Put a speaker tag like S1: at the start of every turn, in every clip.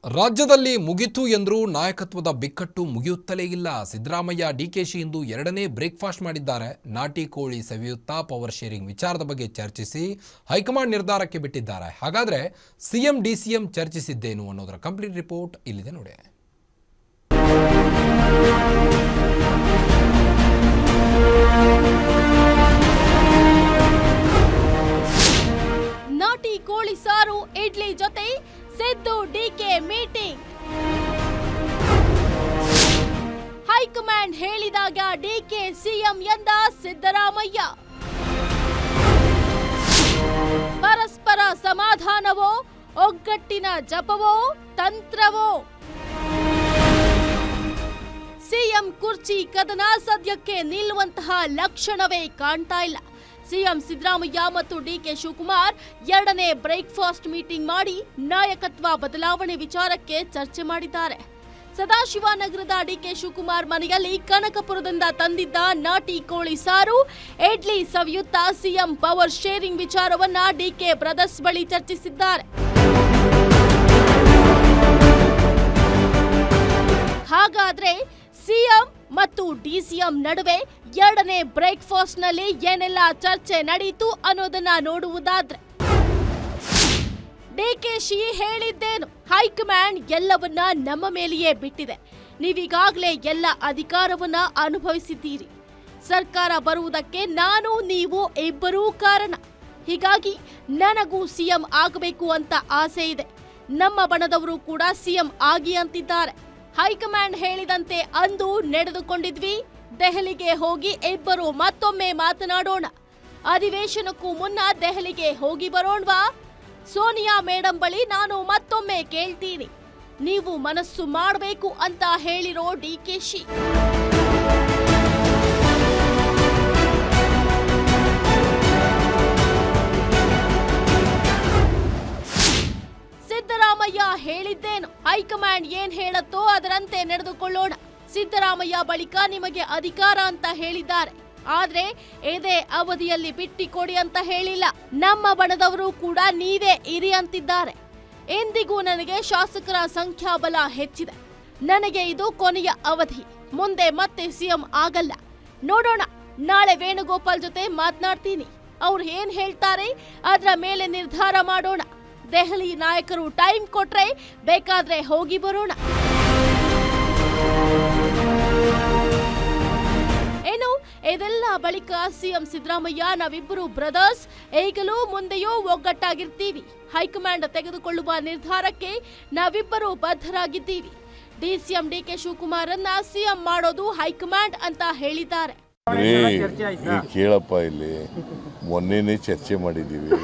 S1: ರಾಜ್ಯದಲ್ಲಿ ಮುಗಿತು ಎಂದರೂ ನಾಯಕತ್ವದ ಬಿಕ್ಕಟ್ಟು ಮುಗಿಯುತ್ತಲೇ ಇಲ್ಲ. ಸಿದ್ದರಾಮಯ್ಯ ಡಿಕೆಶಿ ಇಂದು ಎರಡನೇ ಬ್ರೇಕ್ಫಾಸ್ಟ್ ಮಾಡಿದ್ದಾರೆ. ನಾಟಿ ಕೋಳಿ ಸವಿಯುತ್ತಾ ಪವರ್ ಶೇರಿಂಗ್ ವಿಚಾರದ ಬಗ್ಗೆ ಚರ್ಚಿಸಿ ಹೈಕಮಾಂಡ್ ನಿರ್ಧಾರಕ್ಕೆ ಬಿಟ್ಟಿದ್ದಾರೆ. ಹಾಗಾದರೆ ಸಿಎಂ ಡಿಸಿಎಂ ಚರ್ಚಿಸಿದ್ದೇನು ಅನ್ನೋದರ ಕಂಪ್ಲೀಟ್ ರಿಪೋರ್ಟ್ ಇಲ್ಲಿದೆ ನೋಡಿ.
S2: ನಾಟಿ ಕೋಳಿ ಸಾರು ಇಡ್ಲಿ ಜೊತೆ ಸಿದ್ದು ಡಿಕೆ ಮೀಟಿಂಗ್. ಹೈಕಮಾಂಡ್ ಹೇಳಿದಾಗ ಡಿಕೆ ಸಿಎಂ ಎಂದ ಸಿದ್ದರಾಮಯ್ಯ. ಪರಸ್ಪರ ಸಮಾಧಾನವೋ ಒಗ್ಗಟ್ಟಿನ ಜಪವೋ ತಂತ್ರವೋ? ಸಿಎಂ ಕುರ್ಚಿ ಕದನ ಸದ್ಯಕ್ಕೆ ನಿಲ್ಲುವಂತಹ ಲಕ್ಷಣವೇ ಕಾಣ್ತಾ ಇಲ್ಲ. ಸಿಎಂ ಸಿದ್ದರಾಮಯ್ಯ ಮತ್ತು ಡಿಕೆ ಶಿವಕುಮಾರ್ ಎರಡನೇ ಬ್ರೇಕ್ಫಾಸ್ಟ್ ಮೀಟಿಂಗ್ ಮಾಡಿ ನಾಯಕತ್ವ ಬದಲಾವಣೆ ವಿಚಾರಕ್ಕೆ ಚರ್ಚೆ ಮಾಡಿದ್ದಾರೆ. ಸದಾಶಿವನಗರದ ಡಿಕೆ ಶಿವಕುಮಾರ್ ಮನೆಯಲ್ಲಿ ಕನಕಪುರದಿಂದ ತಂದಿದ್ದ ನಾಟಿ ಕೋಳಿ ಸಾರು ಇಡ್ಲಿ ಸವಿಯುತ್ತಾ ಸಿಎಂ ಪವರ್ ಶೇರಿಂಗ್ ವಿಚಾರವನ್ನ ಡಿಕೆ ಬ್ರದರ್ಸ್ ಬಳಿ ಚರ್ಚಿಸಿದ್ದಾರೆ. ಹಾಗಾದ್ರೆ ಸಿಎಂ ಮತ್ತು ಡಿಸಿಎಂ ನಡುವೆ ಎರಡನೇ ಬ್ರೇಕ್ಫಾಸ್ಟ್ ನಲ್ಲಿ ಏನೆಲ್ಲ ಚರ್ಚೆ ನಡೆಯಿತು ಅನ್ನೋದನ್ನ ನೋಡುವುದಾದ್ರೆ, ಡಿಕೆಶಿ ಹೇಳಿದ್ದೇನು? ಹೈಕಮಾಂಡ್ ಎಲ್ಲವನ್ನ ನಮ್ಮ ಮೇಲೆಯೇ ಬಿಟ್ಟಿದೆ. ನೀವೀಗಾಗಲೇ ಎಲ್ಲ ಅಧಿಕಾರವನ್ನ ಅನುಭವಿಸಿದ್ದೀರಿ. ಸರ್ಕಾರ ಬರುವುದಕ್ಕೆ ನಾನು ನೀವು ಇಬ್ಬರೂ ಕಾರಣ. ಹೀಗಾಗಿ ನನಗೂ ಸಿಎಂ ಆಗಬೇಕು ಅಂತ ಆಸೆ ಇದೆ. ನಮ್ಮ ಬಣದವರು ಕೂಡ ಸಿಎಂ ಆಗಿ ಅಂತಿದ್ದಾರೆ. ಹೈಕಮಾಂಡ್ ಹೇಳಿದಂತೆ ಅಂದು ನಡೆದುಕೊಂಡಿದ್ವಿ. ದೆಹಲಿಗೆ ಹೋಗಿ ಇಬ್ಬರು ಮತ್ತೊಮ್ಮೆ ಮಾತನಾಡೋಣ. ಅಧಿವೇಶನಕ್ಕೂ ಮುನ್ನ ದೆಹಲಿಗೆ ಹೋಗಿ ಬರೋಣವಾ? ಸೋನಿಯಾ ಮೇಡಂ ಬಳಿ ನಾನು ಮತ್ತೊಮ್ಮೆ ಕೇಳ್ತೀನಿ. ನೀವು ಮನಸ್ಸು ಮಾಡಬೇಕು ಅಂತ ಹೇಳಿರೋ ಡಿಕೆಶಿ. ಸಿದ್ದರಾಮಯ್ಯ ಹೇಳಿದ್ದೇನು? ಹೈಕಮಾಂಡ್ ಏನ್ ಹೇಳತ್ತೋ ಅದರಂತೆ ನಡೆದುಕೊಳ್ಳೋಣ. ಸಿದ್ದರಾಮಯ್ಯ ಬಳಿಕ ನಿಮಗೆ ಅಧಿಕಾರ ಅಂತ ಹೇಳಿದ್ದಾರೆ. ಆದ್ರೆ ಇದೇ ಅವಧಿಯಲ್ಲಿ ಬಿಟ್ಟಿಕೊಡಿ ಅಂತ ಹೇಳಿಲ್ಲ. ನಮ್ಮ ಬಣದವರು ಕೂಡ ನೀವೇ ಇರಿ ಅಂತಿದ್ದಾರೆ. ಎಂದಿಗೂ ನನಗೆ ಶಾಸಕರ ಸಂಖ್ಯಾಬಲ ಹೆಚ್ಚಿದೆ. ನನಗೆ ಇದು ಕೊನೆಯ ಅವಧಿ. ಮುಂದೆ ಮತ್ತೆ ಸಿಎಂ ಆಗಲ್ಲ. ನೋಡೋಣ. ನಾಳೆ ವೇಣುಗೋಪಾಲ್ ಜೊತೆ ಮಾತನಾಡ್ತೀನಿ. ಅವ್ರು ಏನ್ ಹೇಳ್ತಾರೆ ಅದರ ಮೇಲೆ ನಿರ್ಧಾರ ಮಾಡೋಣ. ದೆಹಲಿ ನಾಯಕರು ಟೈಮ್ ಕೊಟ್ರೆ ಬೇಕಾದ್ರೆ ಹೋಗಿ ಬರೋಣ. ಏನು ಇದೆಲ್ಲ ಬಳಿಕ ಸಿಎಂ ಸಿದ್ದರಾಮಯ್ಯ ನಾವಿಬ್ಬರು ಬ್ರದರ್ಸ್, ಈಗಲೂ ಮುಂದೆಯೂ ಒಗ್ಗಟ್ಟಾಗಿರ್ತೀವಿ. ಹೈಕಮಾಂಡ್ ತೆಗೆದುಕೊಳ್ಳುವ ನಿರ್ಧಾರಕ್ಕೆ ನಾವಿಬ್ಬರು ಬದ್ಧರಾಗಿದ್ದೀವಿ. ಡಿಸಿಎಂ ಡಿಕೆ ಶಿವಕುಮಾರ್ ಅನ್ನ ಸಿಎಂ ಮಾಡೋದು ಹೈಕಮಾಂಡ್ ಅಂತ ಹೇಳಿದ್ದಾರೆ.
S3: ಕೇಳಪ್ಪ, ಇಲ್ಲಿ ಮೊನ್ನೆನೇ ಚರ್ಚೆ ಮಾಡಿದ್ದೀವಿ.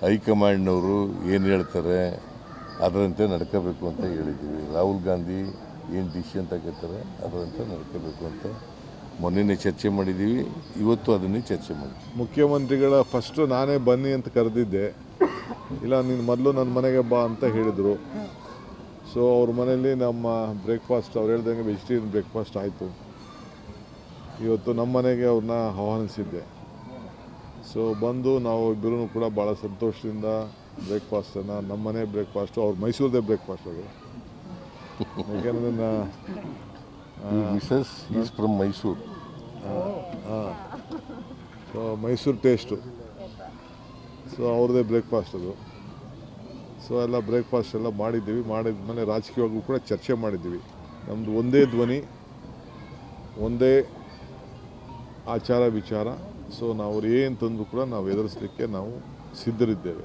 S3: ಹೈಕಮಾಂಡ್ನವರು ಏನು ಹೇಳ್ತಾರೆ ಅದರಂತೆ ನಡ್ಕೋಬೇಕು ಅಂತ ಹೇಳಿದ್ದೀವಿ. ರಾಹುಲ್ ಗಾಂಧಿ ಏನು ಡಿಸಿಷನ್ ತಗೋತಾರೆ ಅದರಂತೆ ನಡ್ಕೋಬೇಕು ಅಂತ ಮೊನ್ನೆನೇ ಚರ್ಚೆ ಮಾಡಿದ್ದೀವಿ. ಇವತ್ತು ಅದನ್ನೇ ಚರ್ಚೆ ಮಾಡಿದ್ವಿ.
S4: ಮುಖ್ಯಮಂತ್ರಿಗಳ ಫಸ್ಟು ನಾನೇ ಬನ್ನಿ ಅಂತ ಕರೆದಿದ್ದೆ. ಇಲ್ಲ, ನೀನು ಮೊದಲು ನನ್ನ ಮನೆಗೆ ಬಾ ಅಂತ ಹೇಳಿದರು. ಸೊ ಅವ್ರ ಮನೆಯಲ್ಲಿ ನಮ್ಮ ಬ್ರೇಕ್ಫಾಸ್ಟ್, ಅವ್ರು ಹೇಳ್ದಂಗೆ ವೆಜಿಟೇರಿಯನ್ ಬ್ರೇಕ್ಫಾಸ್ಟ್ ಆಯಿತು. ಇವತ್ತು ನಮ್ಮ ಮನೆಗೆ ಅವ್ರನ್ನ ಆಹ್ವಾನಿಸಿದ್ದೆ. ಸೊ ಬಂದು ನಾವು ಇಬ್ಬರೂ ಕೂಡ ಭಾಳ ಸಂತೋಷದಿಂದ ಬ್ರೇಕ್ಫಾಸ್ಟನ್ನು, ನಮ್ಮ ಮನೆ ಬ್ರೇಕ್ಫಾಸ್ಟು, ಅವ್ರು ಮೈಸೂರದೇ ಬ್ರೇಕ್ಫಾಸ್ಟ್ ಅದು. ಯಾಕೆಂದ್ರೆ
S3: Mrs is from Mysuru.
S4: So Mysuru taste. So ಅವ್ರದ್ದೇ ಬ್ರೇಕ್ಫಾಸ್ಟ್ ಅದು. ಸೊ ಎಲ್ಲ ಬ್ರೇಕ್ಫಾಸ್ಟ್ ಎಲ್ಲ ಮಾಡಿದ್ದೀವಿ. ಮಾಡಿದ್ಮೇಲೆ ರಾಜಕೀಯವಾಗೂ ಕೂಡ ಚರ್ಚೆ ಮಾಡಿದ್ದೀವಿ. ನಮ್ಮದು ಒಂದೇ ಧ್ವನಿ, ಒಂದೇ ಆಚಾರ ವಿಚಾರ. ಸೊ ನಾವು ಏನು ತಂದು ಕೂಡ ನಾವು ಎದುರಿಸಲಿಕ್ಕೆ ನಾವು ಸಿದ್ಧರಿದ್ದೇವೆ.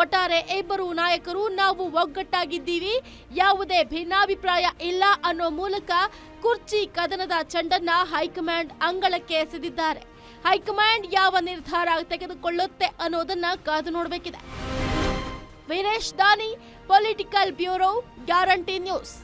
S2: ಒಟ್ಟಾರೆ ಇಬ್ಬರು ನಾಯಕರು ನಾವು ಒಗ್ಗಟ್ಟಾಗಿದ್ದೀವಿ, ಯಾವುದೇ ಭಿನ್ನಾಭಿಪ್ರಾಯ ಇಲ್ಲ ಅನ್ನೋ ಮೂಲಕ ಕುರ್ಚಿ ಕದನದ ಚೆಂಡನ್ನ ಹೈಕಮಾಂಡ್ ಅಂಗಳಕ್ಕೆ ಎಸೆದಿದ್ದಾರೆ. ಹೈಕಮಾಂಡ್ ಯಾವ ನಿರ್ಧಾರ ತೆಗೆದುಕೊಳ್ಳುತ್ತೆ ಅನ್ನೋದನ್ನ ಕಾದು ನೋಡಬೇಕಿದೆ. ವೀರೇಶ್ ದಾನಿ, ಪೊಲಿಟಿಕಲ್ ಬ್ಯೂರೋ, ಗ್ಯಾರಂಟಿ ನ್ಯೂಸ್.